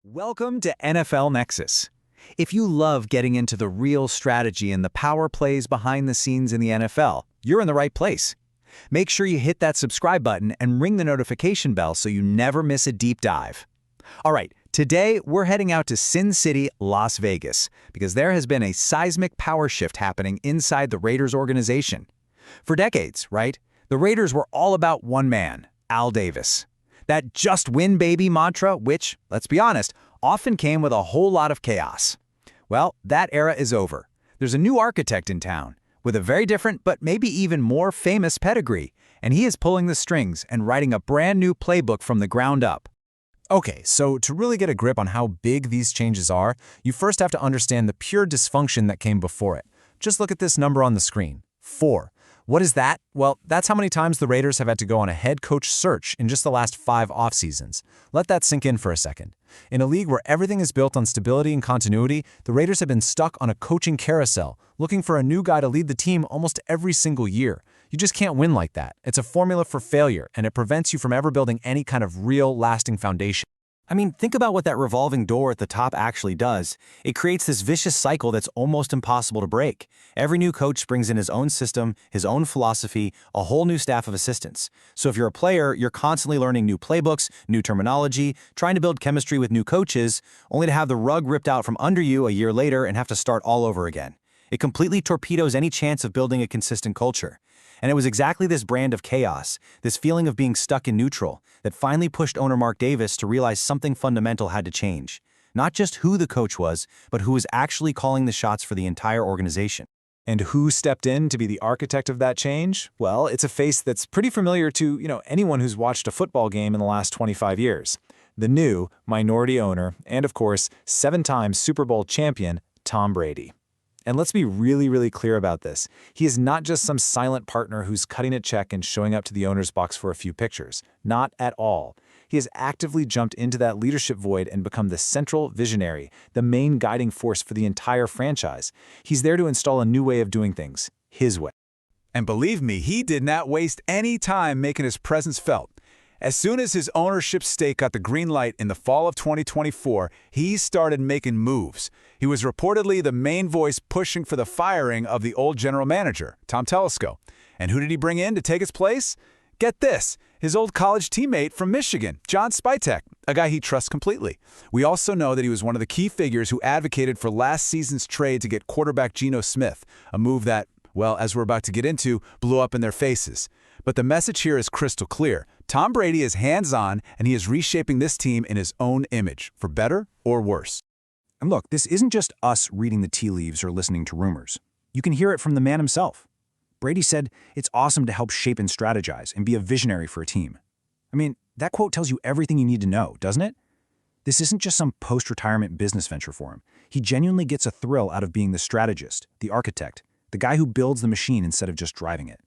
Welcome to NFL Nexus. If you love getting into the real strategy and the power plays behind the scenes in the NFL, you're in the right place. Make sure you hit that subscribe button and ring the notification bell so you never miss a deep dive. All right, today we're heading out to Sin City, Las Vegas, because there has been a seismic power shift happening inside the Raiders organization. For decades, right, the Raiders were all about one man, Al Davis. That just win baby mantra, which, let's be honest, often came with a whole lot of chaos. Well, that era is over. There's a new architect in town, with a very different but maybe even more famous pedigree, and he is pulling the strings and writing a brand new playbook from the ground up. Okay, so to really get a grip on how big these changes are, you first have to understand the pure dysfunction that came before it. Just look at this number on the screen, 4. What is that? Well, that's how many times the Raiders have had to go on a head coach search in just the last 5 off-seasons. Let that sink in for a second. In a league where everything is built on stability and continuity, the Raiders have been stuck on a coaching carousel, looking for a new guy to lead the team almost every single year. You just can't win like that. It's a formula for failure, and it prevents you from ever building any kind of real, lasting foundation. I mean, think about what that revolving door at the top actually does. It creates this vicious cycle that's almost impossible to break. Every new coach brings in his own system, his own philosophy, a whole new staff of assistants. So if you're a player, you're constantly learning new playbooks, new terminology, trying to build chemistry with new coaches, only to have the rug ripped out from under you a year later and have to start all over again. It completely torpedoes any chance of building a consistent culture. And it was exactly this brand of chaos, this feeling of being stuck in neutral, that finally pushed owner Mark Davis to realize something fundamental had to change. Not just who the coach was, but who was actually calling the shots for the entire organization. And who stepped in to be the architect of that change? Well, it's a face that's pretty familiar to, anyone who's watched a football game in the last 25 years. The new minority owner and, of course, 7-time Super Bowl champion, Tom Brady. And let's be really, really clear about this. He is not just some silent partner who's cutting a check and showing up to the owner's box for a few pictures. Not at all. He has actively jumped into that leadership void and become the central visionary, the main guiding force for the entire franchise. He's there to install a new way of doing things, his way. And believe me, he did not waste any time making his presence felt. As soon as his ownership stake got the green light in the fall of 2024, he started making moves. He was reportedly the main voice pushing for the firing of the old general manager, Tom Telesco. And who did he bring in to take his place? Get this, his old college teammate from Michigan, John Spytek, a guy he trusts completely. We also know that he was one of the key figures who advocated for last season's trade to get quarterback Geno Smith, a move that, well, as we're about to get into, blew up in their faces. But the message here is crystal clear. Tom Brady is hands-on, and he is reshaping this team in his own image, for better or worse. And look, this isn't just us reading the tea leaves or listening to rumors. You can hear it from the man himself. Brady said, "It's awesome to help shape and strategize and be a visionary for a team." I mean, that quote tells you everything you need to know, doesn't it? This isn't just some post-retirement business venture for him. He genuinely gets a thrill out of being the strategist, the architect, the guy who builds the machine instead of just driving it.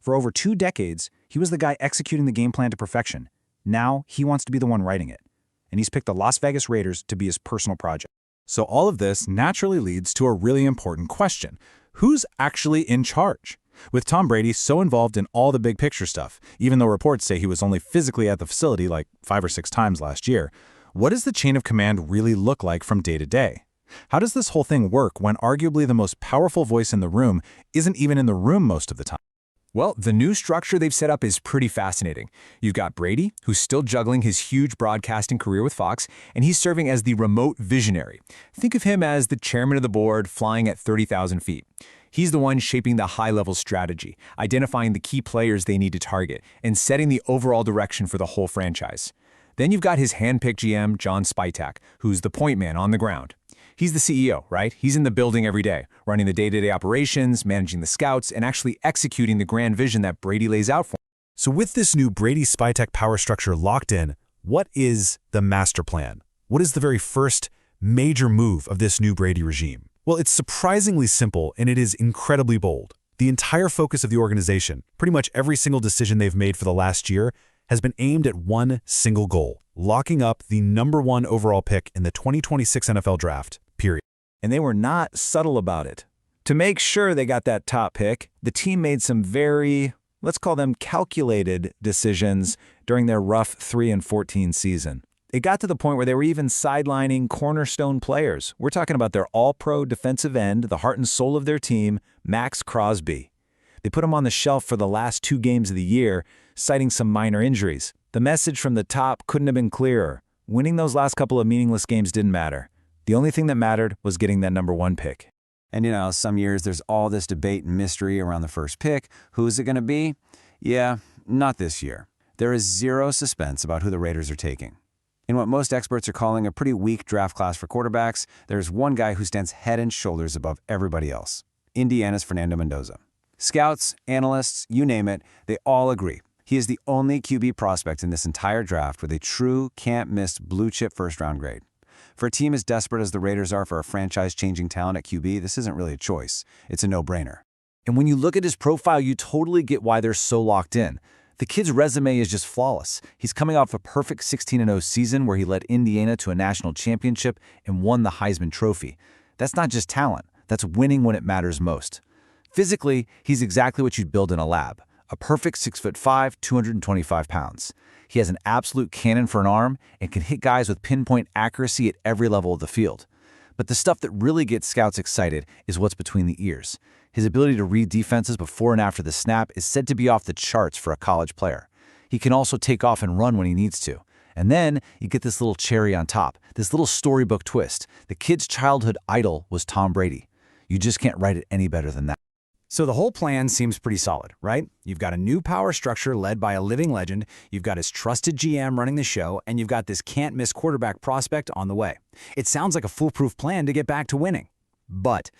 For over 2 decades, he was the guy executing the game plan to perfection. Now, he wants to be the one writing it. And he's picked the Las Vegas Raiders to be his personal project. So all of this naturally leads to a really important question. Who's actually in charge? With Tom Brady so involved in all the big picture stuff, even though reports say he was only physically at the facility like 5 or 6 times last year, what does the chain of command really look like from day to day? How does this whole thing work when arguably the most powerful voice in the room isn't even in the room most of the time? Well, the new structure they've set up is pretty fascinating. You've got Brady, who's still juggling his huge broadcasting career with Fox, and he's serving as the remote visionary. Think of him as the chairman of the board flying at 30,000 feet. He's the one shaping the high-level strategy, identifying the key players they need to target, and setting the overall direction for the whole franchise. Then you've got his hand-picked GM, John Spytek, who's the point man on the ground. He's the CEO, right? He's in the building every day, running the day-to-day operations, managing the scouts, and actually executing the grand vision that Brady lays out for him. So with this new Brady-Spytek power structure locked in, what is the master plan? What is the very first major move of this new Brady regime? Well, it's surprisingly simple, and it is incredibly bold. The entire focus of the organization, pretty much every single decision they've made for the last year, has been aimed at one single goal: locking up the #1 overall pick in the 2026 NFL Draft, period. And they were not subtle about it. To make sure they got that top pick, the team made some very, let's call them calculated decisions during their rough 3-14 season. It got to the point where they were even sidelining cornerstone players. We're talking about their all-pro defensive end, the heart and soul of their team, Max Crosby. They put him on the shelf for the last 2 games of the year, citing some minor injuries. The message from the top couldn't have been clearer. Winning those last couple of meaningless games didn't matter. The only thing that mattered was getting that number 1 pick. And some years there's all this debate and mystery around the first pick. Who's it going to be? Yeah, not this year. There is zero suspense about who the Raiders are taking. In what most experts are calling a pretty weak draft class for quarterbacks, there's one guy who stands head and shoulders above everybody else. Indiana's Fernando Mendoza. Scouts, analysts, you name it, they all agree. He is the only QB prospect in this entire draft with a true can't-miss blue-chip first-round grade. For a team as desperate as the Raiders are for a franchise-changing talent at QB, this isn't really a choice. It's a no-brainer. And when you look at his profile, you totally get why they're so locked in. The kid's resume is just flawless. He's coming off a perfect 16-0 season where he led Indiana to a national championship and won the Heisman Trophy. That's not just talent. That's winning when it matters most. Physically, he's exactly what you'd build in a lab. A perfect 6'5", 225 pounds. He has an absolute cannon for an arm and can hit guys with pinpoint accuracy at every level of the field. But the stuff that really gets scouts excited is what's between the ears. His ability to read defenses before and after the snap is said to be off the charts for a college player. He can also take off and run when he needs to. And then you get this little cherry on top, this little storybook twist. The kid's childhood idol was Tom Brady. You just can't write it any better than that. So the whole plan seems pretty solid, right? You've got a new power structure led by a living legend, you've got his trusted GM running the show, and you've got this can't-miss quarterback prospect on the way. It sounds like a foolproof plan to get back to winning. But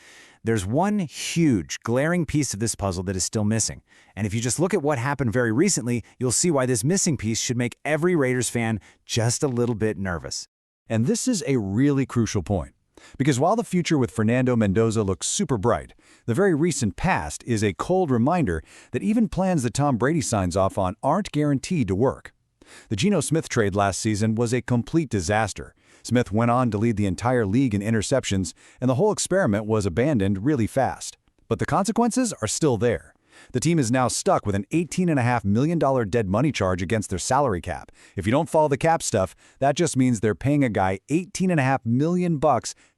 there's one huge, glaring piece of this puzzle that is still missing. And if you just look at what happened very recently, you'll see why this missing piece should make every Raiders fan just a little bit nervous. And this is a really crucial point. Because while the future with Fernando Mendoza looks super bright, the very recent past is a cold reminder that even plans that Tom Brady signs off on aren't guaranteed to work. The Geno Smith trade last season was a complete disaster. Smith went on to lead the entire league in interceptions, and the whole experiment was abandoned really fast. But the consequences are still there. The team is now stuck with an $18.5 million dead money charge against their salary cap. If you don't follow the cap stuff, that just means they're paying a guy $18.5 million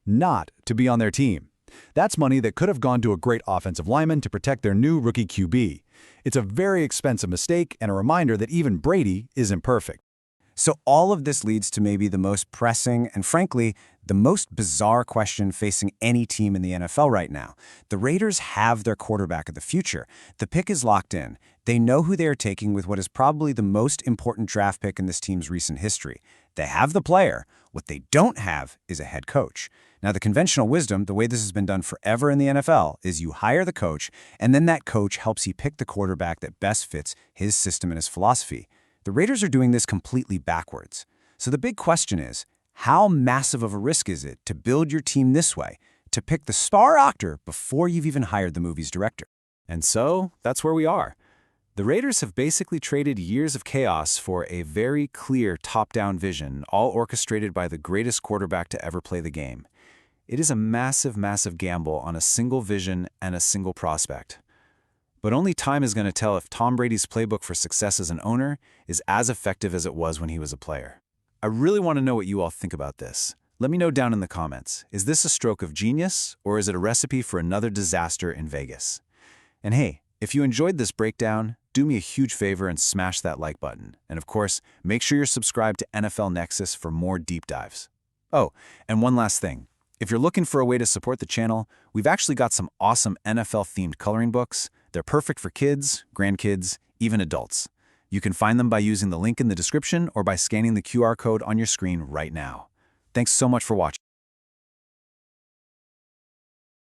not to be on their team. That's money that could have gone to a great offensive lineman to protect their new rookie QB. It's a very expensive mistake and a reminder that even Brady isn't perfect. So all of this leads to maybe the most pressing and, frankly, the most bizarre question facing any team in the NFL right now. The Raiders have their quarterback of the future. The pick is locked in. They know who they are taking with what is probably the most important draft pick in this team's recent history. They have the player. What they don't have is a head coach. Now, the conventional wisdom, the way this has been done forever in the NFL, is you hire the coach, and then that coach helps you pick the quarterback that best fits his system and his philosophy. The Raiders are doing this completely backwards. So the big question is, how massive of a risk is it to build your team this way, to pick the star actor before you've even hired the movie's director? And so, that's where we are. The Raiders have basically traded years of chaos for a very clear top-down vision, all orchestrated by the greatest quarterback to ever play the game. It is a massive, massive gamble on a single vision and a single prospect. But only time is going to tell if Tom Brady's playbook for success as an owner is as effective as it was when he was a player. I really want to know what you all think about this. Let me know down in the comments. Is this a stroke of genius, or is it a recipe for another disaster in Vegas? And hey, if you enjoyed this breakdown, do me a huge favor and smash that like button. And of course, make sure you're subscribed to NFL Nexus for more deep dives. Oh, and one last thing. If you're looking for a way to support the channel, we've actually got some awesome NFL-themed coloring books. They're perfect for kids, grandkids, even adults. You can find them by using the link in the description or by scanning the QR code on your screen right now. Thanks so much for watching.